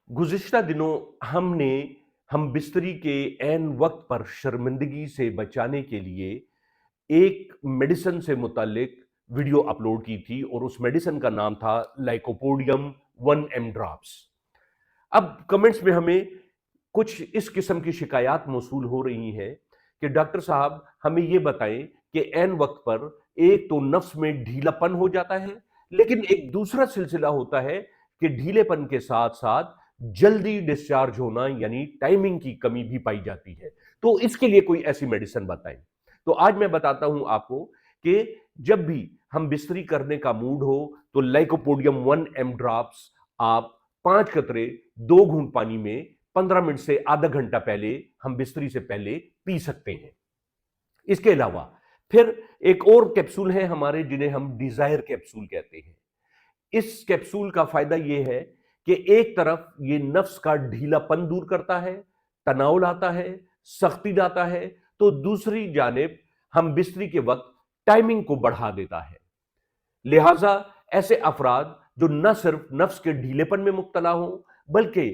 गुज़िश्ता दिनों हम बिस्तरी के ऐन वक़्त पर शर्मिंदगी से बचाने के लिए एक मेडिसिन से मुतल्लिक वीडियो अपलोड की थी और उस मेडिसिन का नाम था लाइकोपोडियम 1 एम ड्रॉप्स। अब कमेंट्स में हमें कुछ इस किस्म की शिकायत मौसूल हो रही हैं कि डॉक्टर साहब हमें ये बताएं कि ऐन वक्त पर एक तो नफ्स में ढीलापन हो जाता है, लेकिन एक दूसरा सिलसिला होता है कि ढीलेपन के साथ साथ जल्दी डिस्चार्ज होना यानी टाइमिंग की कमी भी पाई जाती है। तो इसके लिए कोई ऐसी मेडिसिन बताएं। तो आज मैं बताता हूं आपको कि जब भी हम बिस्तरी करने का मूड हो तो लाइकोपोडियम 1 एम ड्रॉप्स आप 5 कतरे 2 घूंट पानी में 15 मिनट से आधा घंटा पहले हम बिस्तरी से पहले पी सकते हैं। इसके अलावा फिर एक और कैप्सूल है हमारे जिन्हें हम डिजायर कैप्सूल कहते हैं। इस कैप्सूल का फायदा यह है कि एक तरफ ये नफ्स का ढीलापन दूर करता है, तनाव लाता है, सख्ती लाता है, तो दूसरी जानिब हम बिस्तरी के वक्त टाइमिंग को बढ़ा देता है। लिहाजा ऐसे अफराद जो न सिर्फ नफ्स के ढीलेपन में मुब्तला हो बल्कि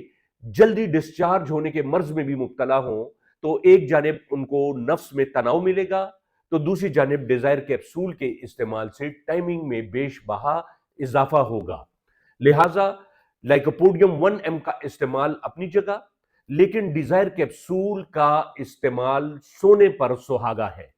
जल्दी डिस्चार्ज होने के मर्ज में भी मुब्तला हो, तो एक जानिब उनको नफ्स में तनाव मिलेगा, तो दूसरी जानिब डिजायर कैप्सूल के इस्तेमाल से टाइमिंग में बेशबहा इजाफा होगा। लिहाजा लाइकोपोडियम 1 एम का इस्तेमाल अपनी जगह, लेकिन डिजायर कैप्सूल का इस्तेमाल सोने पर सुहागा है।